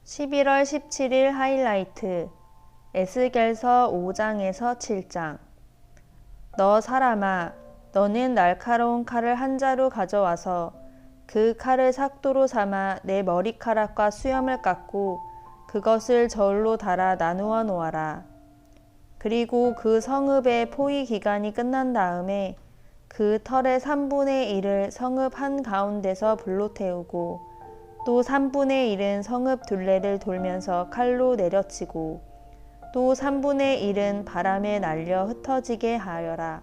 (11월 17일) 하이라이트. 에스겔서 5장에서 7장. 너 사람아, 너는 날카로운 칼을 한 자루 가져와서 그 칼을 삭도로 삼아 내 머리카락과 수염을 깎고 그것을 저울로 달아 나누어 놓아라. 그리고 그 성읍의 포위 기간이 끝난 다음에 그 털의 3분의 1을 성읍 한가운데서 불로 태우고 또 3분의 1은 성읍 둘레를 돌면서 칼로 내려치고 또 3분의 1은 바람에 날려 흩어지게 하여라.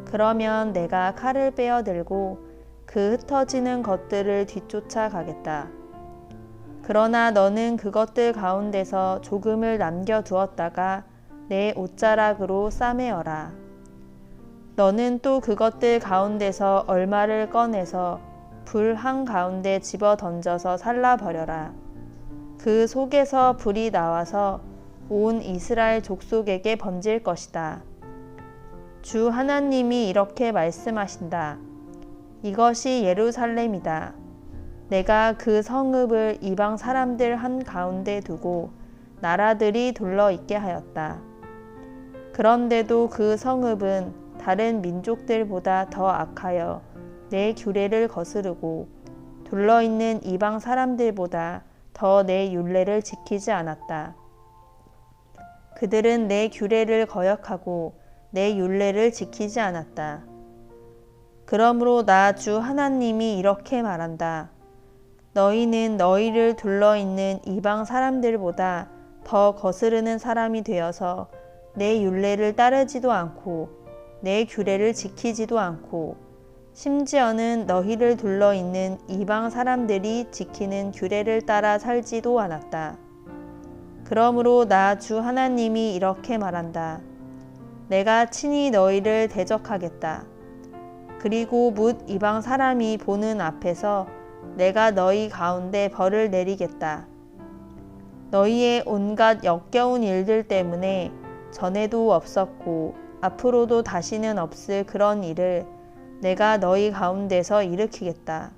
그러면 내가 칼을 빼어들고 그 흩어지는 것들을 뒤쫓아 가겠다. 그러나 너는 그것들 가운데서 조금을 남겨두었다가 내 옷자락으로 싸매어라. 너는 또 그것들 가운데서 얼마를 꺼내서 불 한가운데 집어 던져서 살라버려라. 그 속에서 불이 나와서 온 이스라엘 족속에게 번질 것이다. 주 하나님이 이렇게 말씀하신다. 이것이 예루살렘이다. 내가 그 성읍을 이방 사람들 한가운데 두고 나라들이 둘러있게 하였다. 그런데도 그 성읍은 다른 민족들보다 더 악하여 내 규례를 거스르고 둘러있는 이방 사람들보다 더 내 율례를 지키지 않았다. 그들은 내 규례를 거역하고 내 율례를 지키지 않았다. 그러므로 나 주 하나님이 이렇게 말한다. 너희는 너희를 둘러있는 이방 사람들보다 더 거스르는 사람이 되어서 내 율례를 따르지도 않고 내 규례를 지키지도 않고 심지어는 너희를 둘러있는 이방 사람들이 지키는 규례를 따라 살지도 않았다. 그러므로 나 주 하나님이 이렇게 말한다. 내가 친히 너희를 대적하겠다. 그리고 뭇 이방 사람이 보는 앞에서 내가 너희 가운데 벌을 내리겠다. 너희의 온갖 역겨운 일들 때문에 전에도 없었고 앞으로도 다시는 없을 그런 일을 내가 너희 가운데서 일으키겠다.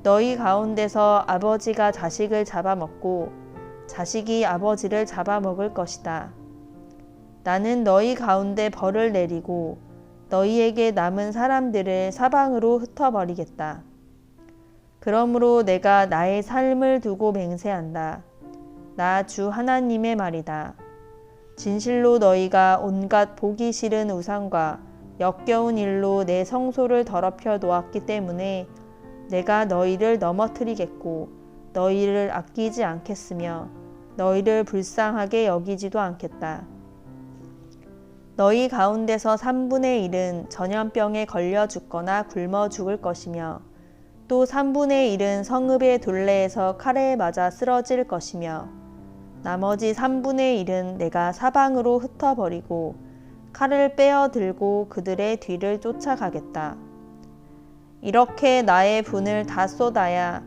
너희 가운데서 아버지가 자식을 잡아먹고 자식이 아버지를 잡아먹을 것이다. 나는 너희 가운데 벌을 내리고 너희에게 남은 사람들을 사방으로 흩어버리겠다. 그러므로 내가 나의 삶을 두고 맹세한다. 나 주 하나님의 말이다. 진실로 너희가 온갖 보기 싫은 우상과 역겨운 일로 내 성소를 더럽혀 놓았기 때문에 내가 너희를 넘어뜨리겠고 너희를 아끼지 않겠으며 너희를 불쌍하게 여기지도 않겠다. 너희 가운데서 3분의 1은 전염병에 걸려 죽거나 굶어 죽을 것이며 또 3분의 1은 성읍의 둘레에서 칼에 맞아 쓰러질 것이며 나머지 3분의 1은 내가 사방으로 흩어버리고 칼을 빼어들고 그들의 뒤를 쫓아가겠다. 이렇게 나의 분을 다 쏟아야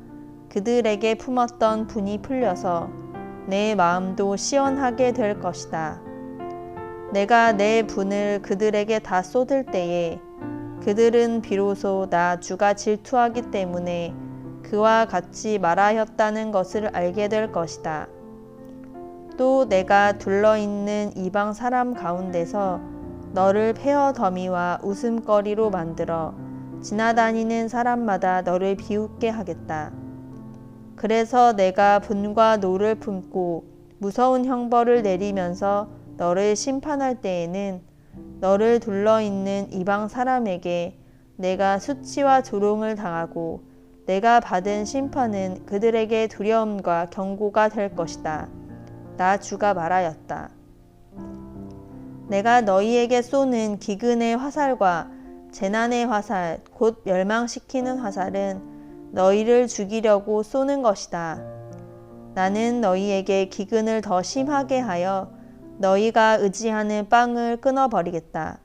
그들에게 품었던 분이 풀려서 내 마음도 시원하게 될 것이다. 내가 내 분을 그들에게 다 쏟을 때에 그들은 비로소 나 주가 질투하기 때문에 그와 같이 말하였다는 것을 알게 될 것이다. 또 내가 둘러있는 이방 사람 가운데서 너를 페어 더미와 웃음거리로 만들어 지나다니는 사람마다 너를 비웃게 하겠다. 그래서 내가 분과 노를 품고 무서운 형벌을 내리면서 너를 심판할 때에는 너를 둘러있는 이방 사람에게 내가 수치와 조롱을 당하고 내가 받은 심판은 그들에게 두려움과 경고가 될 것이다. 나 주가 말하였다. 내가 너희에게 쏘는 기근의 화살과 재난의 화살, 곧 멸망시키는 화살은 너희를 죽이려고 쏘는 것이다. 나는 너희에게 기근을 더 심하게 하여 너희가 의지하는 빵을 끊어버리겠다.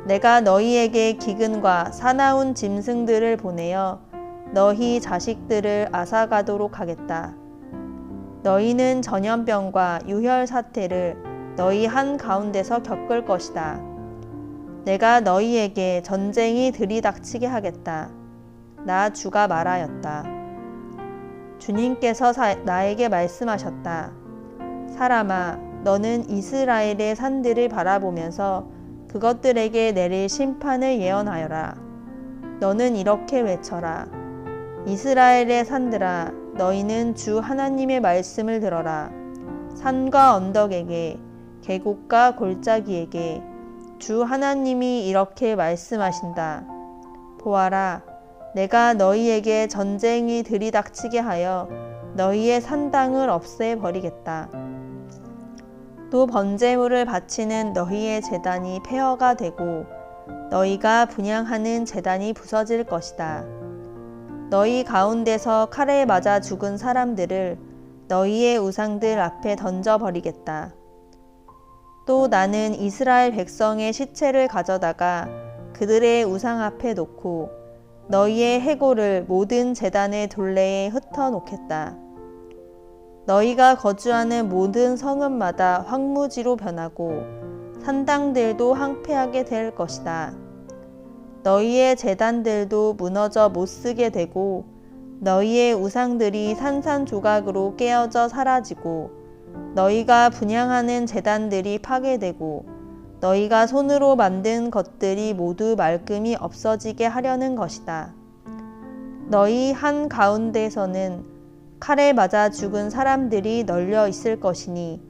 내가 너희에게 기근과 사나운 짐승들을 보내어 너희 자식들을 앗아가도록 하겠다. 너희는 전염병과 유혈 사태를 너희 한가운데서 겪을 것이다. 내가 너희에게 전쟁이 들이닥치게 하겠다. 나 주가 말하였다. 주님께서 나에게 말씀하셨다. 사람아, 너는 이스라엘의 산들을 바라보면서 그것들에게 내릴 심판을 예언하여라. 너는 이렇게 외쳐라. 이스라엘의 산들아, 너희는 주 하나님의 말씀을 들어라. 산과 언덕에게, 계곡과 골짜기에게 주 하나님이 이렇게 말씀하신다. 보아라, 내가 너희에게 전쟁이 들이닥치게 하여 너희의 산당을 없애버리겠다. 또 번제물을 바치는 너희의 제단이 폐허가 되고 너희가 분향하는 제단이 부서질 것이다. 너희 가운데서 칼에 맞아 죽은 사람들을 너희의 우상들 앞에 던져버리겠다. 또 나는 이스라엘 백성의 시체를 가져다가 그들의 우상 앞에 놓고 너희의 해골을 모든 제단의 둘레에 흩어 놓겠다. 너희가 거주하는 모든 성읍마다 황무지로 변하고 산당들도 황폐하게 될 것이다. 너희의 제단들도 무너져 못쓰게 되고 너희의 우상들이 산산조각으로 깨어져 사라지고 너희가 분향하는 제단들이 파괴되고 너희가 손으로 만든 것들이 모두 말끔히 없어지게 하려는 것이다. 너희 한가운데서는 칼에 맞아 죽은 사람들이 널려 있을 것이니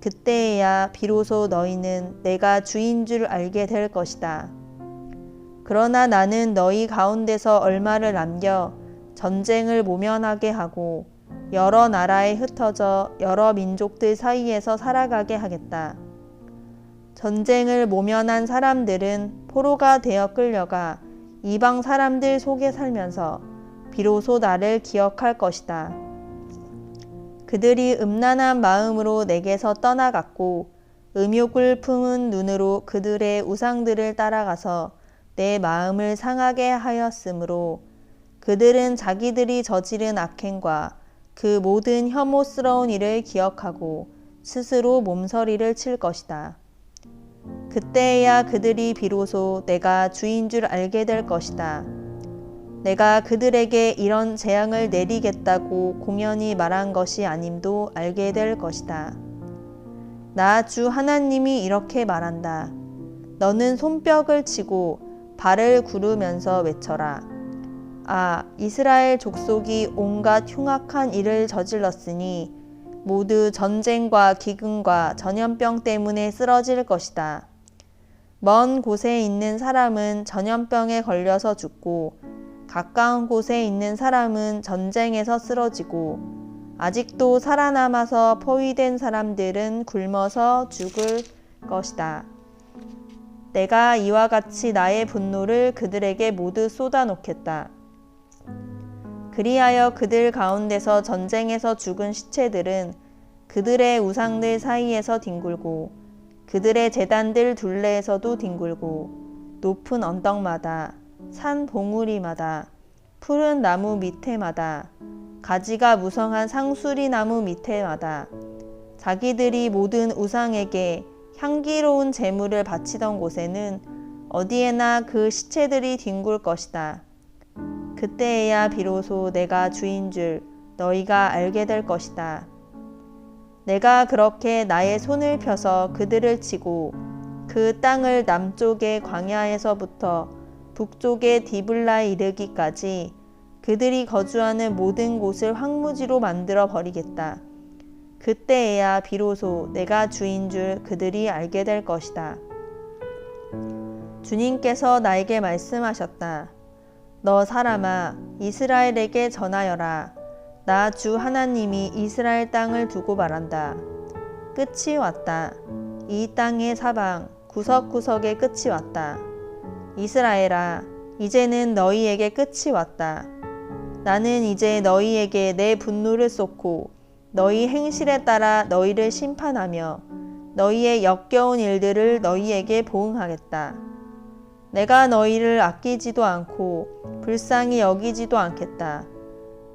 그때에야 비로소 너희는 내가 주인 줄 알게 될 것이다. 그러나 나는 너희 가운데서 얼마를 남겨 전쟁을 모면하게 하고 여러 나라에 흩어져 여러 민족들 사이에서 살아가게 하겠다. 전쟁을 모면한 사람들은 포로가 되어 끌려가 이방 사람들 속에 살면서 비로소 나를 기억할 것이다. 그들이 음란한 마음으로 내게서 떠나갔고 음욕을 품은 눈으로 그들의 우상들을 따라가서 내 마음을 상하게 하였으므로 그들은 자기들이 저지른 악행과 그 모든 혐오스러운 일을 기억하고 스스로 몸서리를 칠 것이다. 그때야 그들이 비로소 내가 주인 줄 알게 될 것이다. 내가 그들에게 이런 재앙을 내리겠다고 공연히 말한 것이 아님도 알게 될 것이다. 나 주 하나님이 이렇게 말한다. 너는 손뼉을 치고 발을 구르면서 외쳐라. 아, 이스라엘 족속이 온갖 흉악한 일을 저질렀으니 모두 전쟁과 기근과 전염병 때문에 쓰러질 것이다. 먼 곳에 있는 사람은 전염병에 걸려서 죽고 가까운 곳에 있는 사람은 전쟁에서 쓰러지고 아직도 살아남아서 포위된 사람들은 굶어서 죽을 것이다. 내가 이와 같이 나의 분노를 그들에게 모두 쏟아놓겠다. 그리하여 그들 가운데서 전쟁에서 죽은 시체들은 그들의 우상들 사이에서 뒹굴고 그들의 제단들 둘레에서도 뒹굴고 높은 언덕마다 산 봉우리마다 푸른 나무 밑에마다 가지가 무성한 상수리 나무 밑에마다 자기들이 모든 우상에게 향기로운 제물을 바치던 곳에는 어디에나 그 시체들이 뒹굴 것이다. 그때에야 비로소 내가 주인 줄 너희가 알게 될 것이다. 내가 그렇게 나의 손을 펴서 그들을 치고 그 땅을 남쪽의 광야에서부터 북쪽의 디블라에 이르기까지 그들이 거주하는 모든 곳을 황무지로 만들어 버리겠다. 그때에야 비로소 내가 주인 줄 그들이 알게 될 것이다. 주님께서 나에게 말씀하셨다. 너 사람아, 이스라엘에게 전하여라. 나 주 하나님이 이스라엘 땅을 두고 말한다. 끝이 왔다. 이 땅의 사방 구석구석에 끝이 왔다. 이스라엘아, 이제는 너희에게 끝이 왔다. 나는 이제 너희에게 내 분노를 쏟고 너희 행실에 따라 너희를 심판하며 너희의 역겨운 일들을 너희에게 보응하겠다. 내가 너희를 아끼지도 않고 불쌍히 여기지도 않겠다.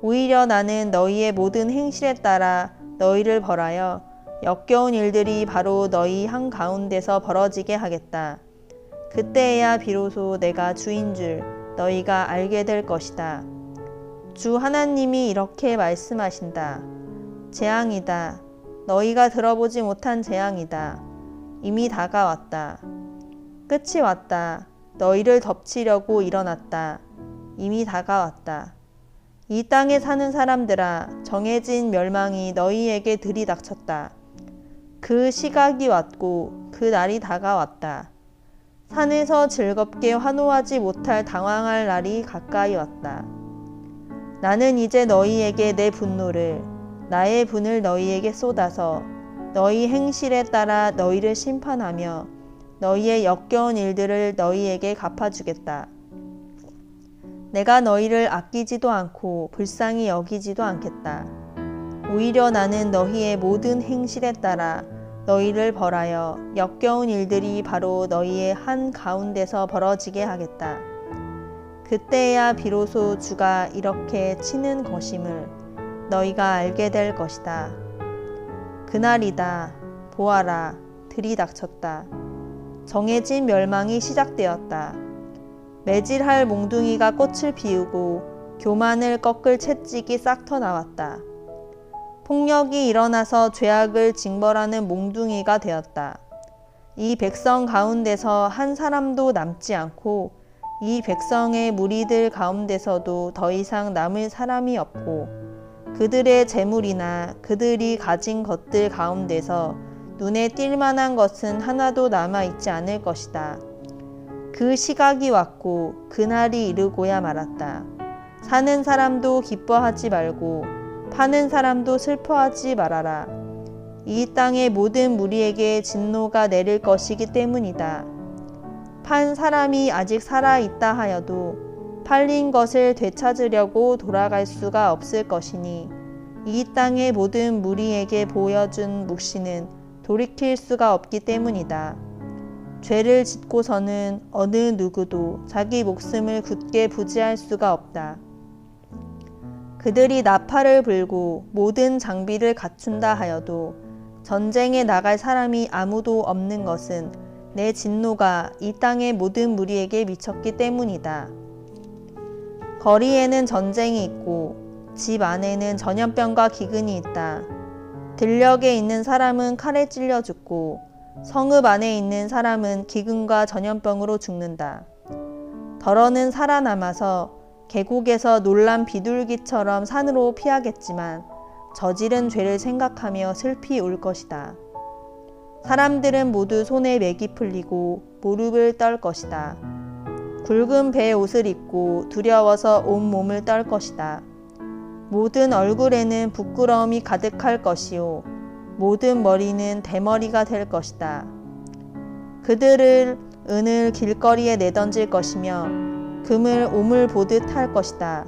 오히려 나는 너희의 모든 행실에 따라 너희를 벌하여 역겨운 일들이 바로 너희 한가운데서 벌어지게 하겠다. 그때야 비로소 내가 주인 줄 너희가 알게 될 것이다. 주 하나님이 이렇게 말씀하신다. 재앙이다. 너희가 들어보지 못한 재앙이다. 이미 다가왔다. 끝이 왔다. 너희를 덮치려고 일어났다. 이미 다가왔다. 이 땅에 사는 사람들아, 정해진 멸망이 너희에게 들이닥쳤다. 그 시각이 왔고 그 날이 다가왔다. 산에서 즐겁게 환호하지 못할 당황할 날이 가까이 왔다. 나는 이제 너희에게 내 분노를, 나의 분을 너희에게 쏟아서 너희 행실에 따라 너희를 심판하며 너희의 역겨운 일들을 너희에게 갚아주겠다. 내가 너희를 아끼지도 않고 불쌍히 여기지도 않겠다. 오히려 나는 너희의 모든 행실에 따라 너희를 벌하여 역겨운 일들이 바로 너희의 한가운데서 벌어지게 하겠다. 그때야 비로소 주가 이렇게 치는 것임을 너희가 알게 될 것이다. 그날이다. 보아라. 들이닥쳤다. 정해진 멸망이 시작되었다. 매질할 몽둥이가 꽃을 피우고 교만을 꺾을 채찍이 싹 터나왔다. 폭력이 일어나서 죄악을 징벌하는 몽둥이가 되었다. 이 백성 가운데서 한 사람도 남지 않고 이 백성의 무리들 가운데서도 더 이상 남을 사람이 없고 그들의 재물이나 그들이 가진 것들 가운데서 눈에 띌 만한 것은 하나도 남아있지 않을 것이다. 그 시각이 왔고 그날이 이르고야 말았다. 사는 사람도 기뻐하지 말고 파는 사람도 슬퍼하지 말아라. 이 땅의 모든 무리에게 진노가 내릴 것이기 때문이다. 판 사람이 아직 살아있다 하여도 팔린 것을 되찾으려고 돌아갈 수가 없을 것이니 이 땅의 모든 무리에게 보여준 묵시는 돌이킬 수가 없기 때문이다. 죄를 짓고서는 어느 누구도 자기 목숨을 굳게 부지할 수가 없다. 그들이 나팔을 불고 모든 장비를 갖춘다 하여도 전쟁에 나갈 사람이 아무도 없는 것은 내 진노가 이 땅의 모든 무리에게 미쳤기 때문이다. 거리에는 전쟁이 있고 집 안에는 전염병과 기근이 있다. 들녘에 있는 사람은 칼에 찔려 죽고 성읍 안에 있는 사람은 기근과 전염병으로 죽는다. 더러는 살아남아서 계곡에서 놀란 비둘기처럼 산으로 피하겠지만 저지른 죄를 생각하며 슬피 울 것이다. 사람들은 모두 손에 맥이 풀리고 무릎을 떨 것이다. 굵은 배 옷을 입고 두려워서 온 몸을 떨 것이다. 모든 얼굴에는 부끄러움이 가득할 것이요 모든 머리는 대머리가 될 것이다. 그들을 은을 길거리에 내던질 것이며 금을 오물 보듯 할 것이다.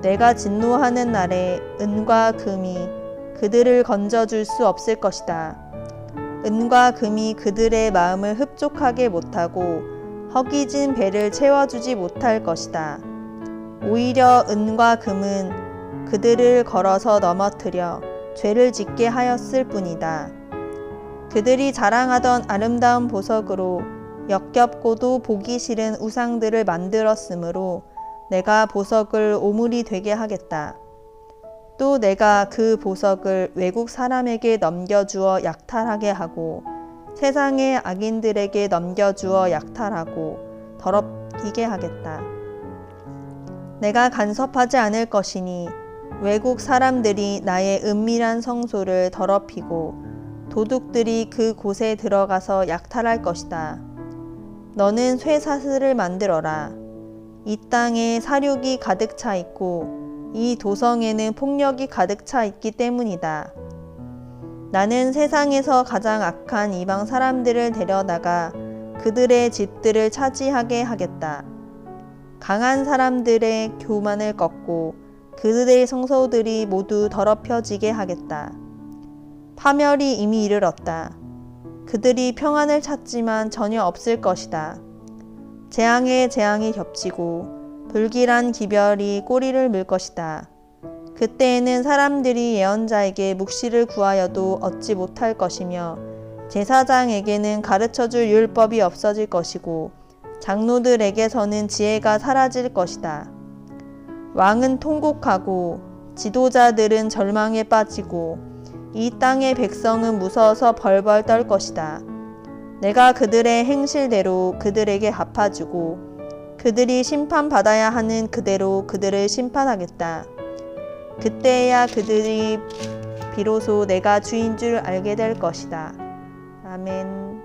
내가 진노하는 날에 은과 금이 그들을 건져줄 수 없을 것이다. 은과 금이 그들의 마음을 흡족하게 못하고 허기진 배를 채워주지 못할 것이다. 오히려 은과 금은 그들을 걸어서 넘어뜨려 죄를 짓게 하였을 뿐이다. 그들이 자랑하던 아름다운 보석으로 역겹고도 보기 싫은 우상들을 만들었으므로 내가 보석을 오물이 되게 하겠다. 또 내가 그 보석을 외국 사람에게 넘겨주어 약탈하게 하고 세상의 악인들에게 넘겨주어 약탈하고 더럽히게 하겠다. 내가 간섭하지 않을 것이니 외국 사람들이 나의 은밀한 성소를 더럽히고 도둑들이 그 곳에 들어가서 약탈할 것이다. 너는 쇠사슬을 만들어라. 이 땅에 사륙이 가득 차 있고 이 도성에는 폭력이 가득 차 있기 때문이다. 나는 세상에서 가장 악한 이방 사람들을 데려다가 그들의 집들을 차지하게 하겠다. 강한 사람들의 교만을 꺾고 그들의 성소들이 모두 더럽혀지게 하겠다. 파멸이 이미 이르렀다. 그들이 평안을 찾지만 전혀 없을 것이다. 재앙에 재앙이 겹치고 불길한 기별이 꼬리를 물 것이다. 그때에는 사람들이 예언자에게 묵시를 구하여도 얻지 못할 것이며 제사장에게는 가르쳐줄 율법이 없어질 것이고 장로들에게서는 지혜가 사라질 것이다. 왕은 통곡하고 지도자들은 절망에 빠지고 이 땅의 백성은 무서워서 벌벌 떨 것이다. 내가 그들의 행실대로 그들에게 갚아주고 그들이 심판받아야 하는 그대로 그들을 심판하겠다. 그때야 그들이 비로소 내가 주인 줄 알게 될 것이다. 아멘.